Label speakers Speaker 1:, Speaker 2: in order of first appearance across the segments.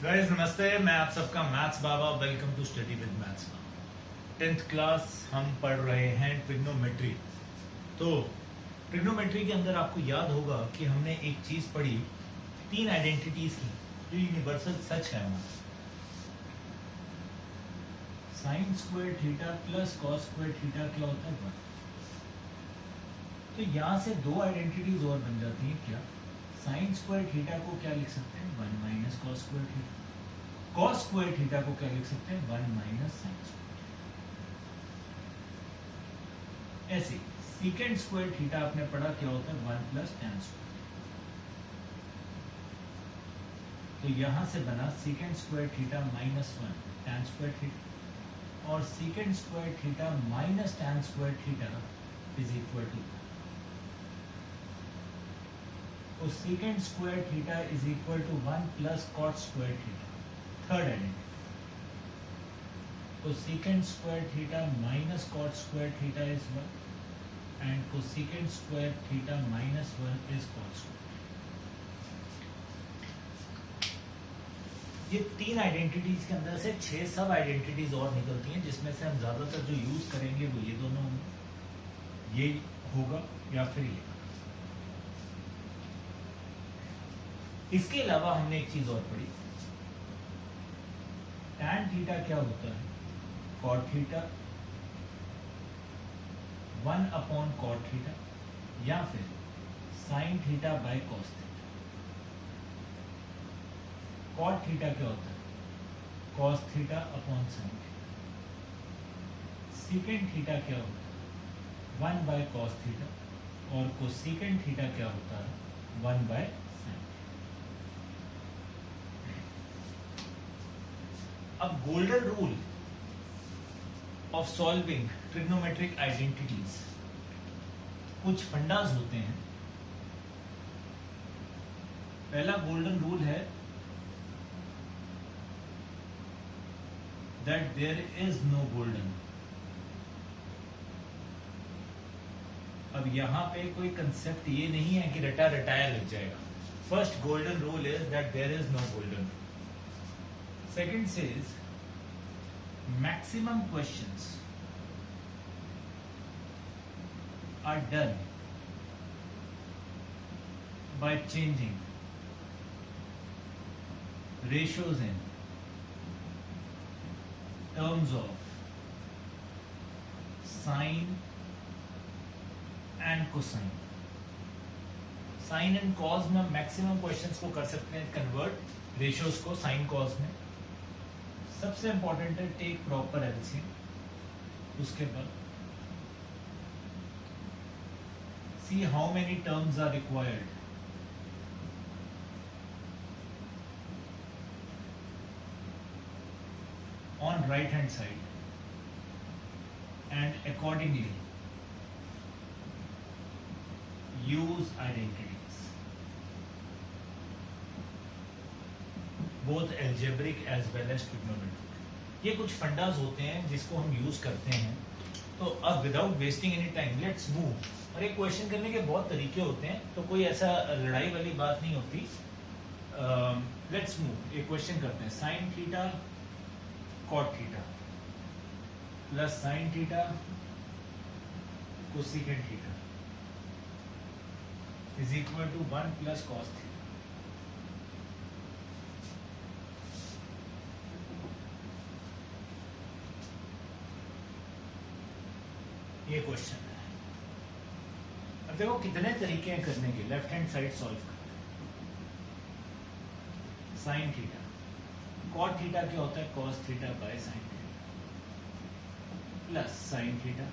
Speaker 1: Guys नमस्ते, मैं आप सबका Maths Baba. Welcome to study with Maths Baba. 10th class हम पढ़ रहे हैं ट्रिग्नोमेट्री। तो ट्रिग्नोमेट्री के अंदर आपको याद होगा कि हमने एक चीज पढ़ी, तीन आइडेंटिटीज की जो यूनिवर्सल सच है हमारा। Sign square theta plus cos square theta क्या होता है 1। तो यहाँ से दो आइडेंटिटीज और बन जाती हैं। क्या? साइन स्क्वायर थीटा को क्या लिख सकते हैं 1 minus cos square theta. Cos square theta को क्या लिख सकते हैं 1 माइनस साइन स्क्वायर। ऐसे सीकेंड स्क्वायर थीटा आपने पढ़ा क्या होता है 1 प्लस tan स्क्वायर। तो यहां से बना secant square theta minus 1 tan square theta और secant square theta minus tan square theta is equal to. तो secant square theta is equal to 1 plus cot square theta. Third identity. तो secant square theta minus cot square theta is 1 and cosecant square theta minus 1 is cot square. ये तीन identities के अंदर से 6 सब identities और निकलती हैं, जिसमें से हम ज्यादातर जो यूज करेंगे वो ये दोनों होंगे, ये होगा या फिर ये। इसके अलावा हमने एक चीज और पढ़ी, tan थीटा क्या होता है cot theta 1 upon cot theta या फिर sin theta by cos theta. cot theta क्या होता है cos theta upon sin theta. secant theta क्या होता है 1 बाय cos थीटा और cosecant थीटा क्या होता है 1 बाय sin। अब golden rule of solving trigonometric identities, कुछ फंडास होते हैं। पहला गोल्डन रूल है that there is no golden. अब यहां पे कोई कंसेप्ट ये नहीं है कि रटा रटाया लग जाएगा। First golden rule is that there is no golden. Second says maximum questions are done by changing ratios in terms of sine and cosine। Sine and cos में मैक्सिमम क्वेश्चंस को कर सकते हैं कन्वर्ट रेशियोज को sine cos में। सबसे important है take proper LCM. उसके बाद see how many terms are required on right hand side and accordingly use identities both algebraic as well as trigonometric. ये कुछ फंडास होते हैं जिसको हम यूज करते हैं। तो अब without wasting any time let's move. और एक क्वेश्चन करने के बहुत तरीके होते हैं, तो कोई ऐसा लड़ाई वाली बात नहीं होती। Let's move. एक क्वेश्चन करते हैं, sine theta cot theta plus sine theta cosecant theta is equal to 1 plus cos theta. ये क्वेश्चन है। अब देखो कितने तरीके हैं करने के। लेफ्ट हैंड साइड सॉल्व करते हैं। साइन थीटा कॉट थीटा क्या होता है cos theta by sine theta plus sine theta.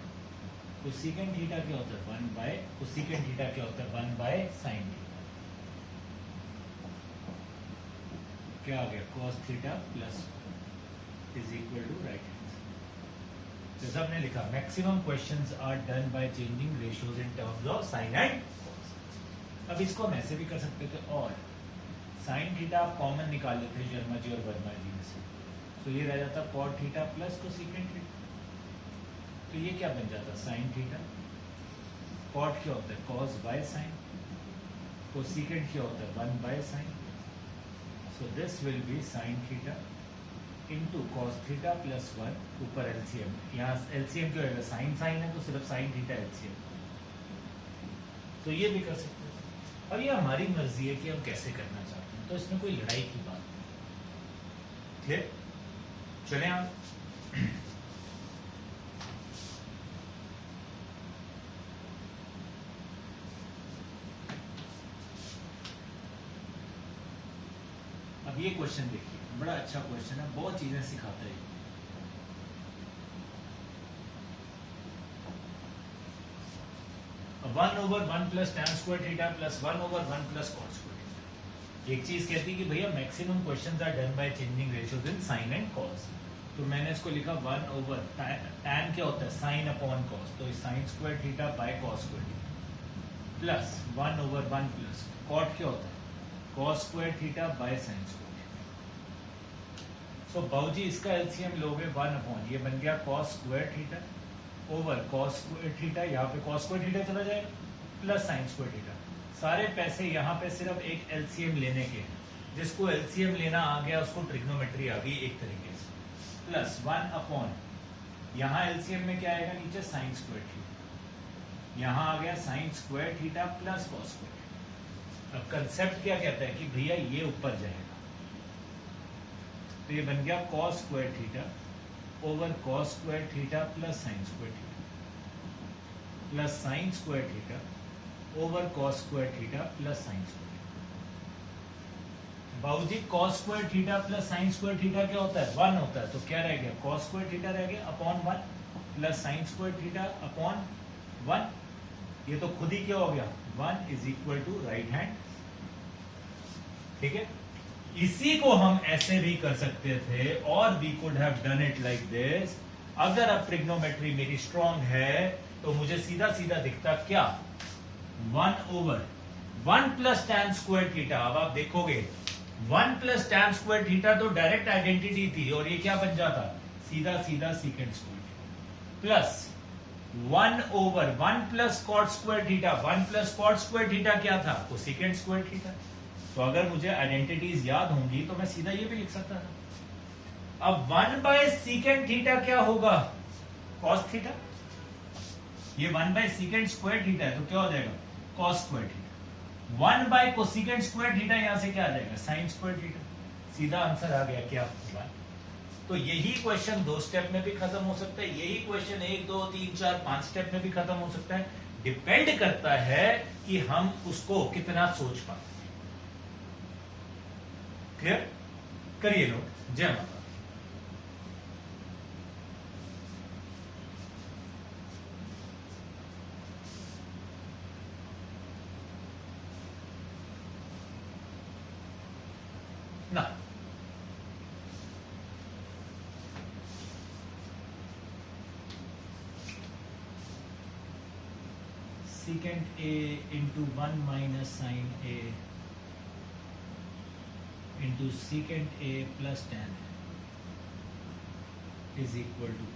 Speaker 1: Cosecant theta क्या होता है 1 बाय कोसेकेंट थीटा क्या होता है 1 बाय साइन थीटा। क्या आ गया cos theta plus is equal to right hand. जैसा हमने लिखा maximum questions are done by changing ratios in terms of sine and cos. अब इसको हम ऐसे भी कर सकते थे और साइन थीटा आप कॉमन निकाल लेते हैं शर्मा जी और वर्मा जी में से। तो ये रह जाता cot theta plus cosecant theta. तो ये क्या बन जाता साइन थीटा। कॉट क्या होता है कॉस बाय साइन। कोसेकेंट क्या होता है 1 by sine. So this will be sin theta into cos theta plus 1 ऊपर LCM. यहाँ LCM क्यों होगा? sin sin है तो सिर्फ sin theta LCM. तो ये भी कर सकते हैं. अब ये हमारी मर्जी है कि हम कैसे करना चाहते हैं. तो इसमें कोई लड़ाई की बात नहीं. क्लियर? चलें आप. अब ये क्वेश्चन देखिए, बड़ा अच्छा क्वेश्चन है, बहुत चीजें सिखाता है. 1/1 plus tan square theta plus 1/1 plus cos square theta. एक चीज कहती है कि भैया maximum questions are done by changing ratios in sin and cos. तो मैंने इसको लिखा 1/tan क्या होता है? sin upon cos. तो sin square theta by cos square theta plus 1/1 plus cot क्या होता है? cos square theta by sin square. सो बाबूजी इसका एलसीएम लोगे 1 अपॉन, ये बन गया cos square theta over cos square theta, यहाँ पे cos square theta चला जाएगा प्लस sin square theta. सारे पैसे यहाँ पे सिर्फ एक एलसीएम लेने के, जिसको एलसीएम लेना आ गया उसको ट्रिग्नोमेट्री आ गई एक तरीके से, प्लस 1 अपॉन यहाँ एलसीएम में क्या आएगा नीचे sin square theta, यहाँ आ गया sin square theta plus cos square theta. अब कंसेप्ट क्या कहता है कि भैया ये ऊपर जाएगा, तो ये बन गया cos square theta over cos square theta plus sin square theta plus sin square theta over cos square theta plus sin square theta. बाबूजी cos square theta plus sin square theta क्या होता है? 1 होता है. तो क्या रह गया? cos square theta रह गया upon 1 plus sin square theta upon 1. ये तो खुद ही क्या हो गया? 1 is equal to right hand. ठीक है, इसी को हम ऐसे भी कर सकते थे, और we could have done it like this. अगर अब ट्रिग्नोमेट्री मेरी स्ट्रांग है तो मुझे सीधा सीधा दिखता क्या? 1/1 प्लस tan स्क्वायर थीटा. अब आप देखोगे 1 प्लस tan स्क्वायर थीटा तो डायरेक्ट आइडेंटिटी थी, और ये क्या बन जाता? सीधा सीधा secant square plus 1/1 plus cot square theta. 1 plus cot square theta क्या था? वो सीकेंट स्क्वायर थीटा. तो अगर मुझे आइडेंटिटीज याद होंगी तो मैं सीधा ये भी लिख सकता था. अब 1 बाय सीकेंट थीटा क्या होगा? cos theta. ये 1 बाय सीकेंट स्क्वायर थीटा है तो क्या हो जाएगा? cos square theta. 1 by cosecant square theta यहां से क्या आ जाएगा? sin square theta. सीधा आंसर आ गया क्या? 1. तो यही क्वेश्चन 2 स्टेप में भी खत्म हो सकता है, यही क्वेश्चन 1 2 3 4 5 स्टेप में भी खत्म हो सकता है. डिपेंड करता है कि हम उसको कितना सोच पाते. क्लियर? करिए लोग. जय माता. ना secant a into 1 minus sin a into secant a plus tan is equal to.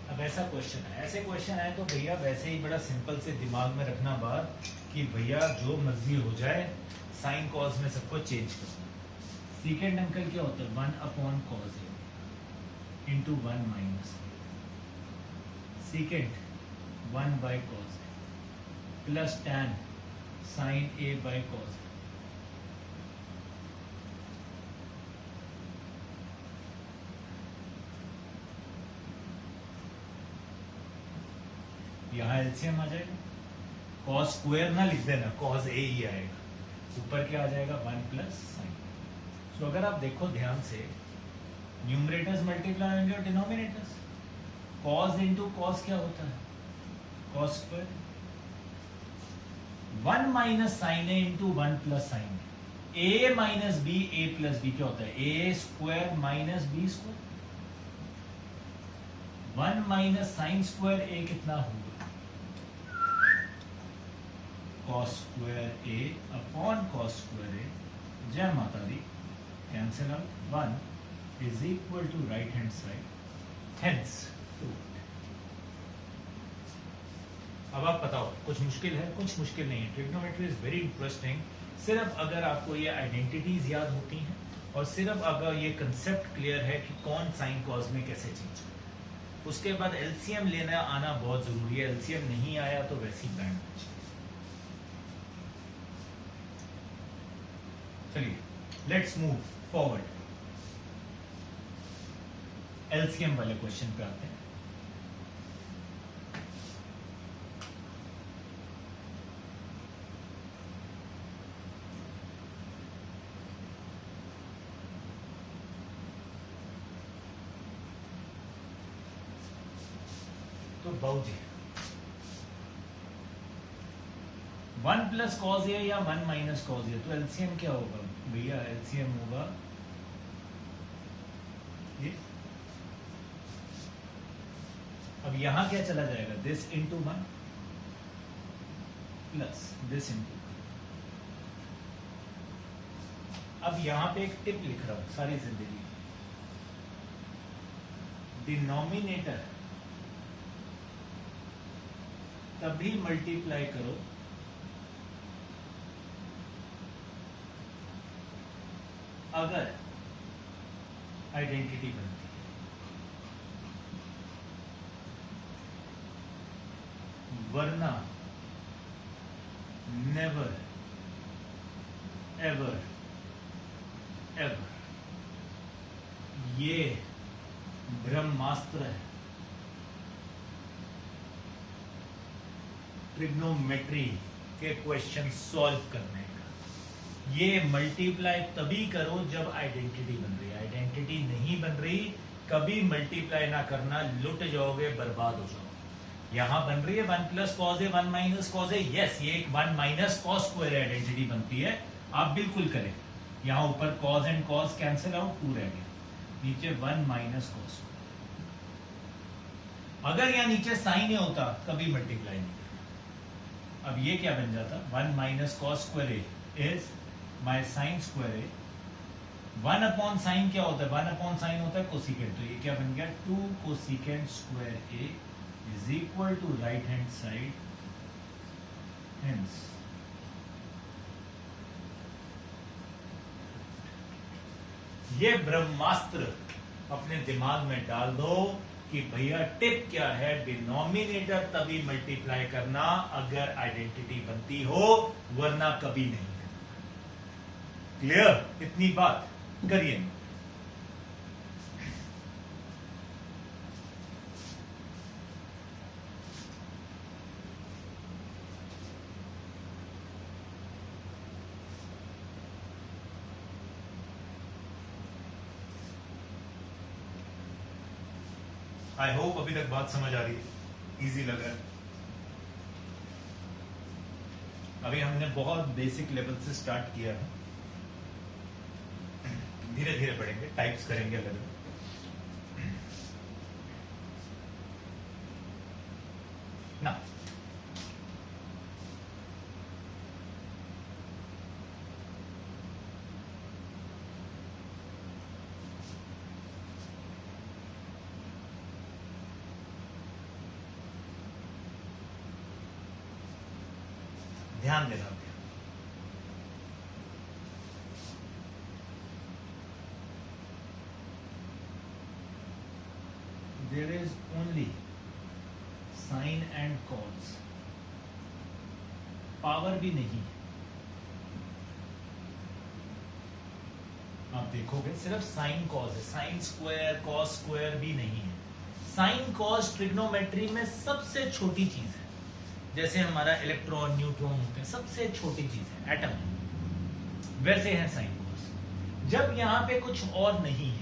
Speaker 1: अब ऐसा क्वेश्चन है, ऐसे क्वेश्चन आए तो भैया वैसे ही बड़ा सिंपल से दिमाग में रखना बात कि भैया जो मर्जी हो जाए साइन कॉस में सबको चेंज करना. सीकेंट अंकल क्या होता है? 1 upon cos A into 1 minus secant 1 by cos A plus tan sine A by cos A. यहाँ एलसीएम आ जाएगा. कॉस स्क्वायर ना लिख देना, कॉस ए ही आएगा. ऊपर क्या आ जाएगा? 1 प्लस साइन. सो अगर आप देखो ध्यान से, न्यूमरेटर्स मल्टीप्लाई होंगे और डिनोमिनेटर्स. कॉस इनटू कॉस क्या होता है? Cos square. 1 minus sine A into 1 plus sine A. A minus B, A plus B क्या होता है? A square minus B square. 1 minus sine square A कितना होगा? cos square A upon cos square A. जय माता दी. Cancel out. 1 is equal to right hand side. Hence अब आप बताओ, कुछ मुश्किल है? कुछ मुश्किल नहीं है. Trigonometry is very interesting. सिर्फ अगर आपको ये आइडेंटिटीज याद होती हैं और सिर्फ अगर ये कंसेप्ट क्लियर है कि कौन साइन कॉज में कैसे चेंज है, उसके बाद एलसीएम लेना आना बहुत जरूरी है। एलसीएम नहीं आया तो वैसी बैंड। चलिए लेट्स मूव फॉरवर्ड, एलसीएम वाले क्वेश्चन पे आते हैं। तो बाबूजी 1 प्लस कॉज ए या 1 माइनस कॉज ए, तो एलसीएम क्या होगा भैया? एलसीएम होगा ये। अब यहां क्या चला जाएगा? This into 1 plus this into. अब यहां पे एक टिप लिख रहा हूं सारी जिंदगी, डिनोमिनेटर तभी मल्टीप्लाई करो अगर आइडेंटिटी बनती है, वरना नेवर एवर एवर। ये ब्रह्मास्त्र है ट्रिग्नोमेट्री के क्वेश्चन सॉल्व करने का। ये मल्टीप्लाई तभी करो जब आइडेंटिटी बन रही है। आइडेंटिटी नहीं बन रही, कभी मल्टीप्लाई ना करना, लुट जाओगे, बर्बाद हो जाओगे। यहां बन रही है 1 plus cos A 1 minus cos A, yes ये एक 1 माइनस कॉस स्क्वायर आइडेंटिटी बनती है, आप बिल्कुल करें। यहां ऊपर cause and cause cancel out, 2 रह गया, नीचे 1 माइनस कॉस। अगर यहां नीचे साइन ही होता कभी मल्टीप्लाई नहीं। अब ये क्या बन जाता? 1 minus cos square A is my sign square A. 1 upon sine क्या होता है? 1 अपॉन साइन होता है कोसिकेंट, तो ये क्या बन गया? 2 cosecant square A is equal to right hand side, hence ये ब्रह्मास्त्र अपने दिमाग में डाल दो कि भैया टिप क्या है, डिनोमिनेटर तभी मल्टीप्लाई करना अगर आइडेंटिटी बनती हो, वरना कभी नहीं। क्लियर? इतनी बात करिए। आई होप अभी तक बात समझ आ रही है, इजी लग रहा है। अभी हमने बहुत बेसिक लेवल से स्टार्ट किया है, धीरे धीरे बढ़ेंगे, टाइप्स करेंगे अलग अलग। ना ध्यान देना, there is only sine and cos, power भी नहीं। आप देखोगे सिर्फ साइन कॉज है, साइन स्क्वायर कॉस स्क्वायर भी नहीं है। साइन कॉज ट्रिग्नोमेट्री में सबसे छोटी चीज है, जैसे हमारा इलेक्ट्रॉन न्यूट्रॉन होते हैं, सबसे छोटी चीज है एटम, वैसे है साइन कॉस। जब यहां पे कुछ और नहीं है,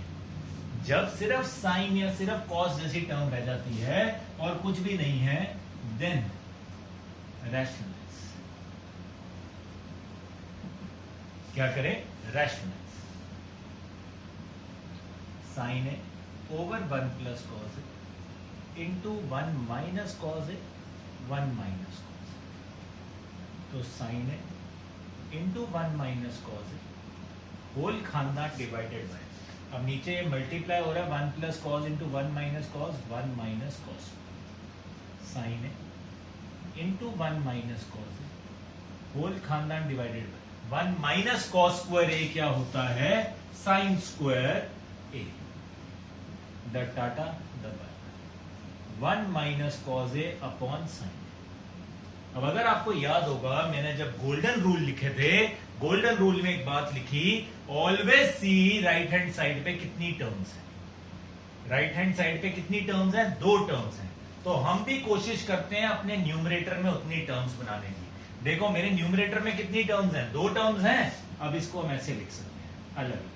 Speaker 1: जब सिर्फ साइन या सिर्फ कॉस जैसी टर्म रह जाती है और कुछ भी नहीं है, देन रैशनलाइज। क्या करें? Rationalise. Sine A over 1 plus cos A into 1 minus cos A 1 minus cos. तो sine A into 1 minus cos A whole खानदान डिवाइडेड बाय, अब नीचे ये मल्टीप्लाई हो रहा है 1 plus cos into 1 minus cos 1 minus cos. Sine A into 1 minus cos A whole खानदान divided by 1 minus cos square A क्या होता है, sine square A, the tata the by 1 minus cos A upon sine. अब अगर आपको याद होगा मैंने जब गोल्डन रूल लिखे थे, गोल्डन रूल में एक बात लिखी, always see right hand side पे कितनी टर्म्स है, राइट हैंड साइड पे कितनी टर्म्स है, 2 टर्म्स हैं। तो हम भी कोशिश करते हैं अपने न्यूमरेटर में उतनी टर्म्स बनाने की। देखो मेरे न्यूमरेटर में कितनी टर्म्स हैं, 2 टर्म्स हैं। अब इसको हम ऐसे लिख सकते हैं अलग।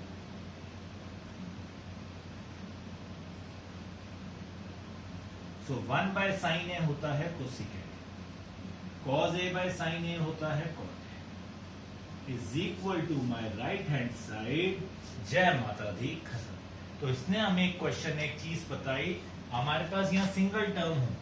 Speaker 1: सो 1 बाय साइन ए होता है cosec, cos a by sin a होता है cot a is equal to my right hand side, जय माता दी खत्म। तो इसने हमें एक क्वेश्चन, एक चीज बताई, हमारे पास यहाँ सिंगल टर्म हो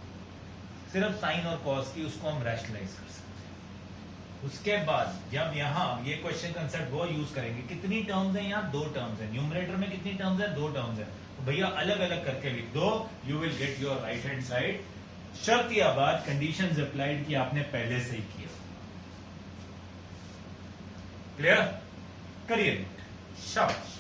Speaker 1: सिर्फ साइन और कॉस की, उसको हम रैशनलाइज कर सकते हैं। उसके बाद जब यहाँ ये क्वेश्चन कंसेप्ट वो यूज करेंगे, कितनी टर्म्स है यहाँ, 2 टर्म्स है, न्यूमरेटर में कितनी टर्म्स है, 2 टर्म्स है, तो भैया अलग अलग करके लिख दो, you will get your right hand side. शर्त या बात, कंडीशंस अप्लाइड की आपने पहले से ही किया। क्लियर, करिए शाबाश।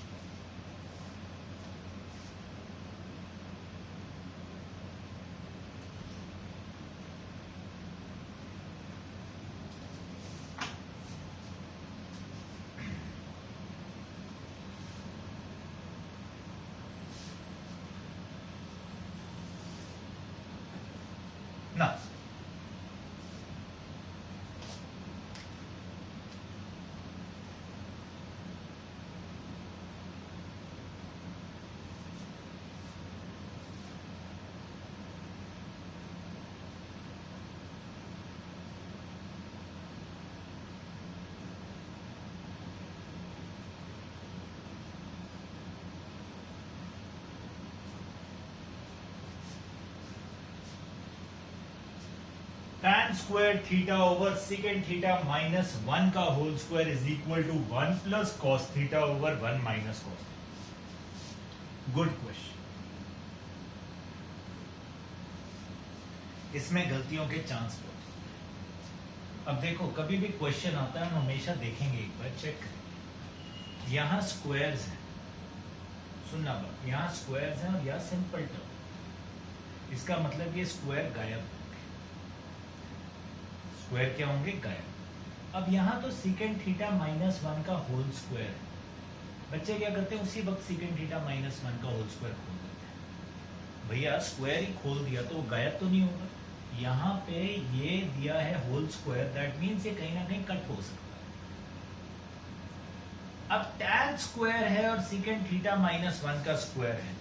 Speaker 1: ना tan square theta over secant theta minus 1 का whole square is equal to 1 plus cos theta over 1 minus cos. Good question. इसमें गलतियों के चांस बहुत। अब देखो कभी भी क्वेश्चन आता है हम हमेशा देखेंगे, एक बार चेक करें। यहां स्क्वायर्स हैं, सुनना बात, यहां स्क्वायर्स हैं और यहां सिंपल टर्म, इसका मतलब ये स्क्वायर गायब, स्क्वायर क्या होंगे, गायब। अब यहां तो सीकेंड थीटा माइनस 1 का होल स्क्वायर है, बच्चे क्या करते हैं उसी वक्त सीकेंड थीटा माइनस 1 का होल स्क्वायर खोल देते हैं। भैया स्क्वायर ही खोल दिया तो वो गायब तो नहीं होगा, यहां पे ये दिया है होल स्क्वायर, दैट मींस ये कहीं ना कहीं कट हो सकता है। अब tan स्क्वायर है और सीकेंड थीटा माइनस 1 का स्क्वायर है,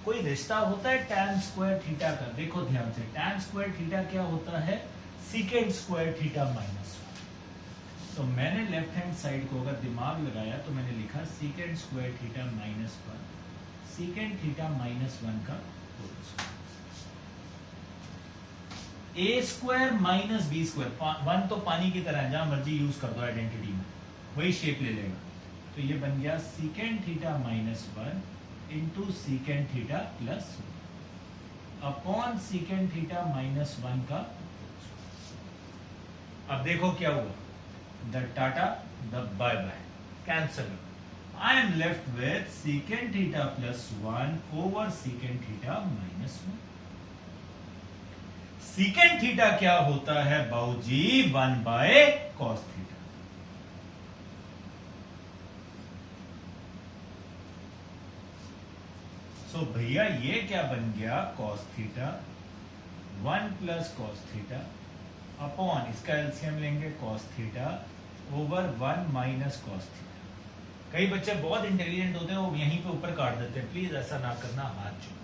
Speaker 1: कोई रिश्ता होता है tan स्क्वायर थीटा का? देखो ध्यान से, tan स्क्वायर थीटा क्या होता है, सीकेंड स्क्वायर थीटा माइनस 1। तो मैंने लेफ्ट हैंड साइड को अगर दिमाग लगाया तो मैंने लिखा सीकेंड square theta minus 1, secant theta minus 1 का होल स्क्वायर, ए स्क्वायर माइनस बी स्क्वायर। 1 तो पानी की तरह है, जहां मर्जी यूज कर दो आइडेंटिटी में, वही शेप ले लेगा। तो ये बन गया secant theta minus 1 into secant theta plus upon secant theta minus 1 का। अब देखो क्या हुआ, the tata the bye bye cancel, I am left with secant theta plus 1 over secant theta minus 1। Secant theta क्या होता है बाऊजी, 1 बाय कॉस थीटा। सो भैया ये क्या बन गया, cos theta 1 plus cos theta upon, इसका एलसीएम लेंगे cos theta over 1 minus cos theta. कई बच्चे बहुत इंटेलिजेंट होते हैं, वो यहीं पे ऊपर काट देते हैं, प्लीज ऐसा ना करना, हाथ जोड़,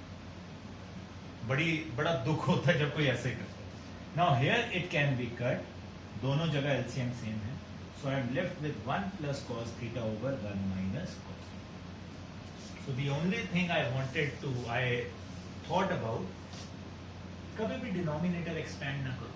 Speaker 1: बड़ा दुख होता है जब कोई ऐसे करता है। Now here it can be cut, दोनों जगह एलसीएम सेम है, so I am left with 1 plus cos theta over 1 minus cos theta. So the only thing I wanted to, I thought about, कभी भी डिनोमिनेटर एक्सपेंड ना करो।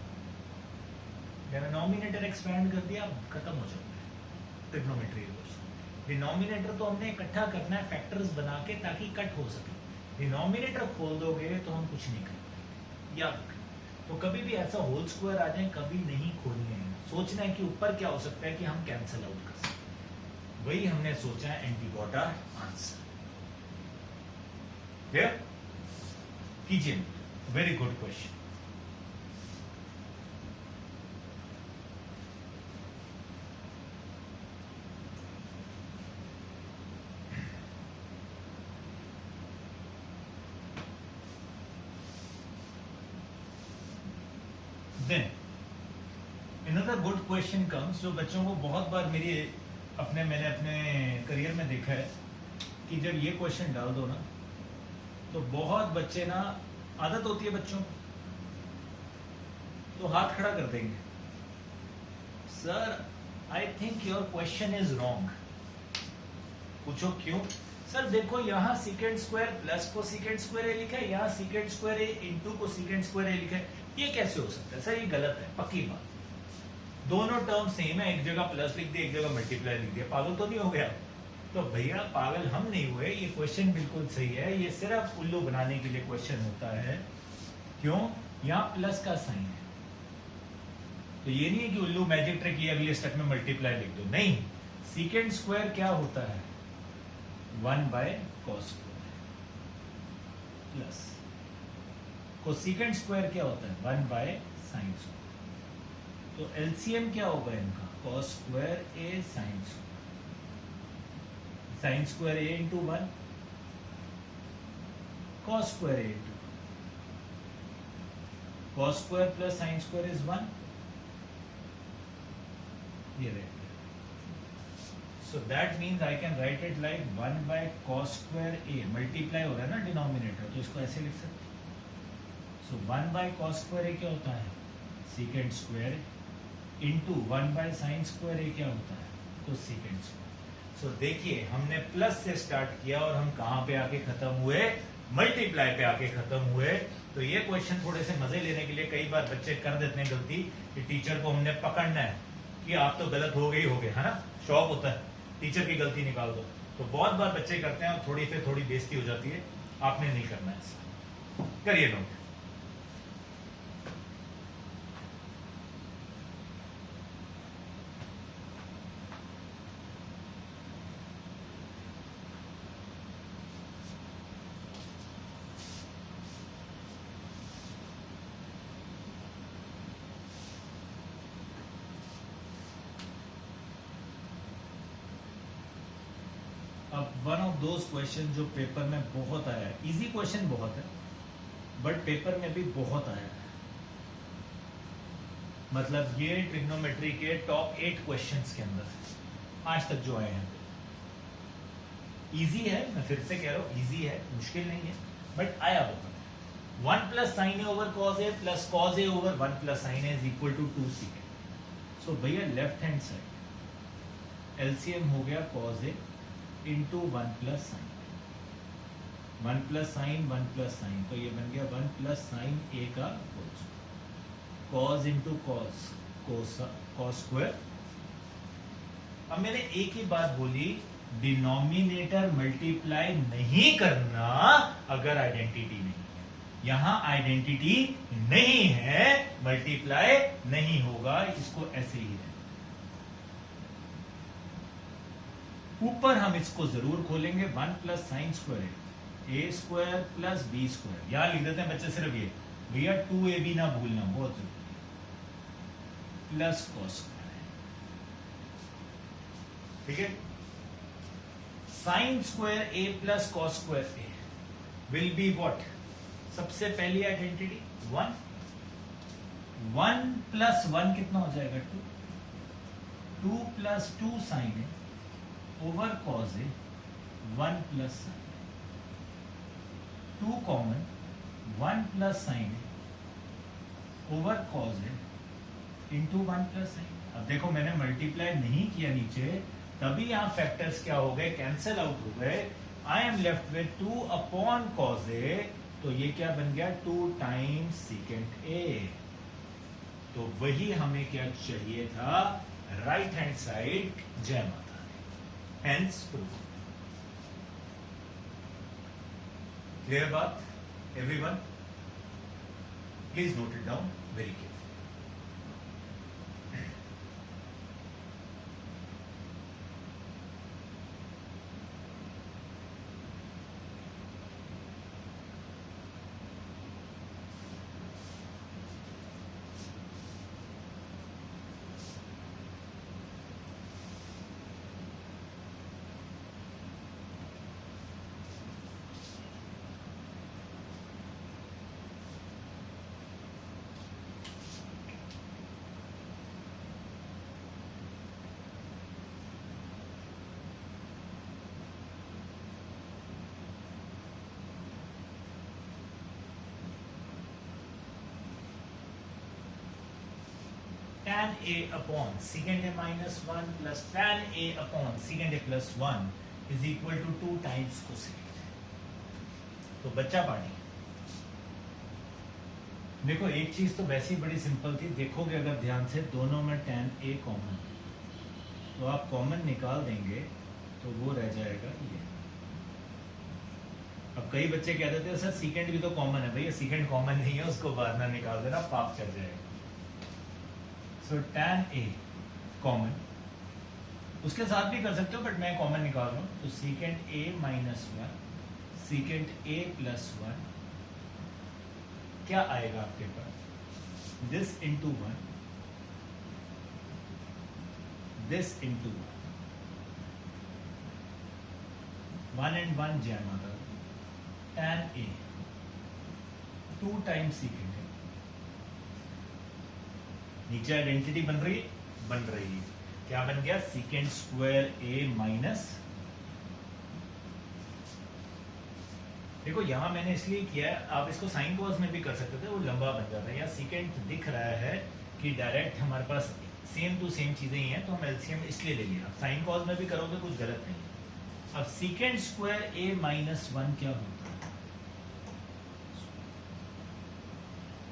Speaker 1: Denominator expand कर दिया, खत्म हो जाता है ट्रिग्नोमेट्री इक्वेशन। डिनोमिनेटर तो हमने इकट्ठा करना है फैक्टर्स बना के, ताकि कट हो सके। डिनोमिनेटर खोल दोगे तो हम कुछ नहीं कर पाएंगे, याद रखना। तो कभी भी ऐसा होल स्क्वायर आ जाए, कभी नहीं खोलने हैं, सोचना है कि ऊपर क्या हो सकता है कि हम कैंसिल आउट कर सकते हैं। वही हमने सोचा and we got our answer. Clear? कीजिए, very good question. Then another good question comes, जो बच्चों को बहुत बार मैंने अपने करियर में देखा है कि जब ये क्वेश्चन डाल दो ना तो बहुत बच्चे ना, आदत होती है बच्चों को, तो हाथ खड़ा कर देंगे, sir I think your question is wrong. पूछो क्यों? सर देखो यहाँ सीकेंड स्क्वायर प्लस को सीकेंड स्क्वायर ए लिखा है, यहाँ सीकेंड स्क्वायर ए इंटू को सीकेंड स्क्वायर ए लिखा है, ये कैसे हो सकता है? सर ये गलत है, पक्की बात। दोनों टर्म सेम है, एक जगह प्लस लिख दिया, एक जगह मल्टीप्लाई लिख दिया, पागल तो नहीं हो गया? तो भैया पागल हम नहीं हुए, ये क्वेश्चन बिल्कुल सही है, ये सिर्फ उल्लू बनाने के लिए क्वेश्चन होता है। क्यों? यहाँ प्लस का साइन है, तो ये नहीं है कि उल्लू मैजिक ट्रिक ये अगले स्टेप में मल्टीप्लाई लिख दो, नहीं। सीकेंड स्क्वायर क्या होता है? 1 by cos square plus cosecant square क्या होता है? 1 बाय साइन स्क्वायर। तो एलसीएम क्या होगा इनका? Cos square A sine square, sign square A into 1, cos square A into cos square plus sine square is 1, ये रहेगा। So that means I can write it like 1 by cos square a, multiply हो रहा है ना denominator, तो इसको ऐसे लिख सकते हैं। So 1 by cos square a क्या होता है? secant square into 1 by sin square a क्या होता है? तो secant square। So देखिए हमने प्लस से स्टार्ट किया और हम कहाँ पे आके खत्म हुए? मल्टीप्लाई पे आके खत्म हुए। तो ये क्वेश्चन थोड़े से मजे लेने के लिए कई बार बच्चे कर देते हैं गलती कि टीचर को हमने पकड़ना है कि आप तो गलत हो गए, है ना? शौक होता है टीचर की गलती निकाल दो, तो बहुत बार बच्चे करते हैं और थोड़ी पे थोड़ी बेइज्जती हो जाती है। आपने नहीं करना है ऐसा, करिए नोट। अब वन ऑफ दोज क्वेश्चन जो पेपर में बहुत आया है, इजी क्वेश्चन बहुत है बट पेपर में भी बहुत आया है, मतलब ये ट्रिग्नोमेट्री के टॉप 8 क्वेश्चंस के अंदर आज तक जो आए हैं। इजी है, मैं फिर से कह रहा हूं इजी है, मुश्किल नहीं है, बट आया बहुत है। 1 plus sine A over cos A plus cos A over 1 plus sine A is equal to 2 secant. So भैया लेफ्ट हैंड साइड एलसीएम हो गया cos A into 1 plus sine, 1 plus sine 1 plus sine, तो ये बन गया 1 plus sine A का whole square, cos into cos cos square. अब मैंने एक ही बात बोली, डिनोमिनेटर मल्टीप्लाई नहीं करना अगर आइडेंटिटी नहीं है। यहां आइडेंटिटी नहीं है, मल्टीप्लाई नहीं होगा, इसको ऐसे ही है। ऊपर हम इसको जरूर खोलेंगे, 1 प्लस साइन स्क्वायर ए स्क्वायर प्लस बी स्क्वायर, यहां लिख देते हैं बच्चे सिर्फ ये, भैया 2ab ना भूलना, बहुत जरूरी, प्लस कॉस स्क्वायर, ठीक है। Sine square A plus cos square A will be what? सबसे पहली आइडेंटिटी 1, 1 प्लस 1 कितना हो जाएगा? 2, 2 plus 2 sine A over cos A 1 plus sine, 2 common 1 plus sine A over cos A into 1 plus sine. अब देखो मैंने मल्टीप्लाई नहीं किया नीचे, तभी यहां फैक्टर्स क्या हो गए? कैंसिल आउट हो गए। I am left with 2 upon cos A, तो ये क्या बन गया? 2 टाइम्स सीकेंट ए। तो वही हमें क्या चाहिए था? Right hand side. जय माता, hence proof। Clear बात everyone? Please note it down very carefully। tan a upon secant a minus 1 plus tan a upon secant a plus 1 is equal to 2 times cosecant. तो बच्चा पानी देखो, एक चीज तो वैसे ही बड़ी सिंपल थी, देखोगे अगर ध्यान से दोनों में tan a कॉमन, तो आप कॉमन निकाल देंगे तो वो रह जाएगा ये. अब कई बच्चे कह देते हैं सर सीकेंड भी तो कॉमन है. भैया सीकेंड कॉमन नहीं है, उसको बाद में निकाल देना, पाप चढ़ जाएगा. सो tan a कॉमन, उसके साथ भी कर सकते हो बट मैं कॉमन निकाल रहा हूं. तो secant a minus 1 secant a plus 1 क्या आएगा आपके पास? This into 1 this into 1 and 1 जमा कर tan a 2 times secant है. नीचे आइडेंटिटी बन रही है. क्या बन गया? secant स्क्वायर a माइनस, देखो यहां मैंने इसलिए किया है, आप इसको साइन कॉस में भी कर सकते थे, वो लंबा बन जाता है. या secant दिख रहा है कि डायरेक्ट हमारे पास सेम टू सेम चीजें ही हैं, तो हम एलसीएम इसलिए ले लिया. साइन कॉस में भी करोगे कुछ गलत नहीं है. अब सीकेंड स्क्वायर a माइनस 1 क्या होता है?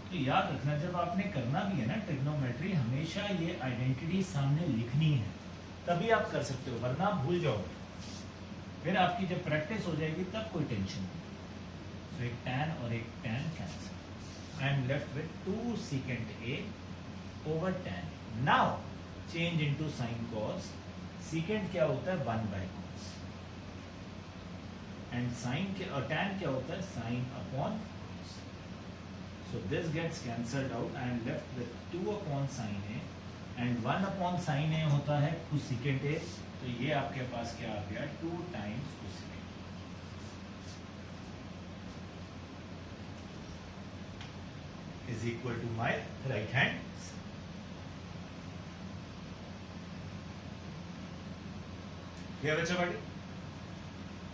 Speaker 1: तो याद रखना, जब आपने करना भी है ना ट्रिग्नोमेट्री, हमेशा ये आइडेंटिटी सामने लिखनी है, तभी आप कर सकते हो, वरना आप भूल जाओगे. फिर आपकी जब प्रैक्टिस हो जाएगी तब कोई टेंशन नहीं. तो एक tan और एक tan cancel. I am left with 2 secant a over tan. Now change into sin cos. Secant क्या होता है? 1 by cos. And sin के और tan क्या होता है? sin upon cos. So this gets cancelled out. I am left with 2 upon sin a and 1 upon sin a होता है cosecant a. तो ये आपके पास क्या आ गया? 2 times cosecant is equal to my right hand. क्या बच्चा पार्टी?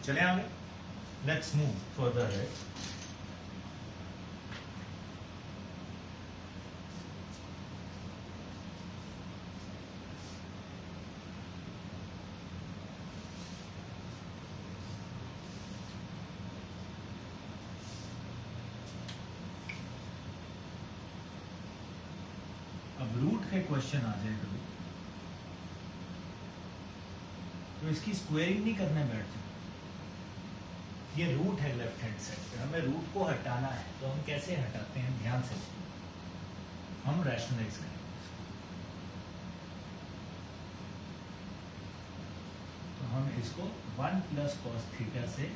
Speaker 1: चले आगे. Let's move further. अब रूट के क्वेश्चन आ जाए तो इसकी स्क्वेयरिंग नहीं करने बैठते. ये रूट है लेफ्ट हैंड साइड पे, हमें रूट को हटाना है. तो हम कैसे हटाते हैं? ध्यान से हम रैशनलाइज करेंगे. तो हम इसको 1 प्लस कॉस थीटा से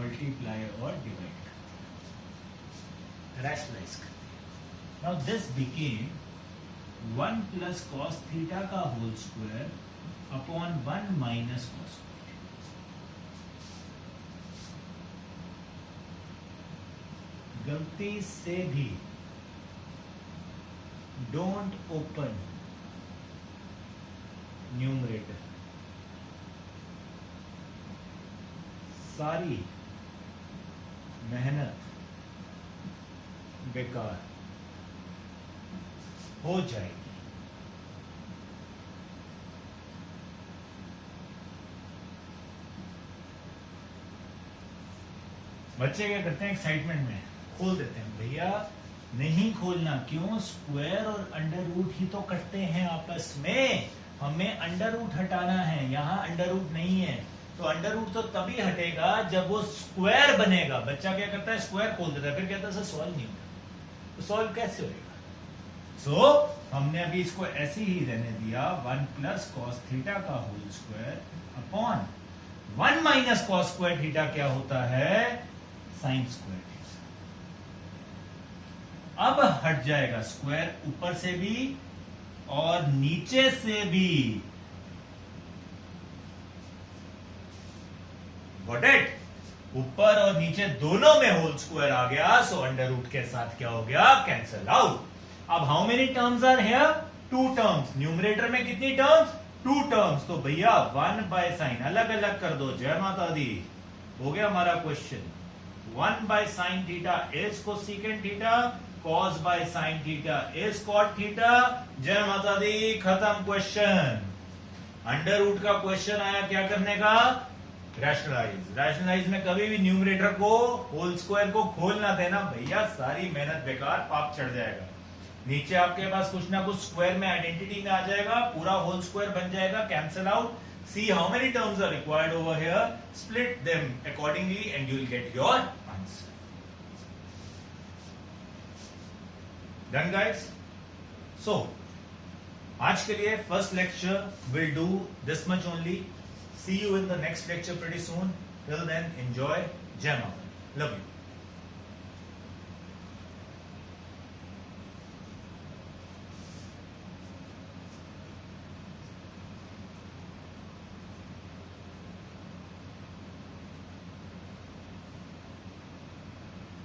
Speaker 1: मल्टीप्लाई और डिवाइड करते हैं, रैशनलाइज करते हैं. Now this became 1 plus cos theta का whole square upon 1 minus cos. गलती से भी डोंट ओपन न्यूमरेटर. सारी मेहनत बेकार हो जाएगी. बच्चे क्या करते हैं? एक्साइटमेंट में खोल देते हैं. भैया नहीं खोलना. क्यों? स्क्वायर और अंडर रूट ही तो कटते हैं आपस में. हमें अंडर रूट हटाना है, यहाँ अंडर रूट नहीं है. तो अंडर रूट तो तभी हटेगा जब वो स्क्वायर बनेगा. बच्चा क्या करता है? स्क्वायर खोल देता है, फिर कहता है सर सॉल्व नहीं होगा. तो सॉल्व कैसे होगा? सो हमने अभी इसको ऐसे ही रहने दिया. 1 प्लस कॉस थीटा का whole square upon 1 minus cos square theta क्या होता है? Sine square theta. अब हट जाएगा स्क्वायर ऊपर से भी और नीचे से भी. Got it? ऊपर और नीचे दोनों में होल स्क्वायर आ गया. सो अंडर रूट के साथ क्या हो गया? Cancel out. अब how many terms are here? 2 terms. Numerator में कितनी टर्म्स? 2 टर्म्स. तो भैया 1 बाय साइन अलग अलग कर दो. जय माता दी. हो गया हमारा question. 1 by sine theta is cosecant theta. cos by sin theta is cot theta. जय माता दी, खत्म क्वेश्चन. अंडर रूट का क्वेश्चन आया क्या करने का? रैशनलाइज में कभी भी न्यूमरेटर को होल स्क्वायर को खोलना देना भैया, सारी मेहनत बेकार, पाप चढ़ जाएगा. नीचे आपके पास कुछ ना कुछ स्क्वायर में आइडेंटिटी में आ जाएगा, पूरा होल स्क्वायर बन जाएगा, cancel out. See how many terms are required over here, split them accordingly and you will get your answer. Done guys? So, आज के लिए first lecture will do this much only. See you in the next lecture pretty soon. Till then, enjoy. Jai Mata. Love you.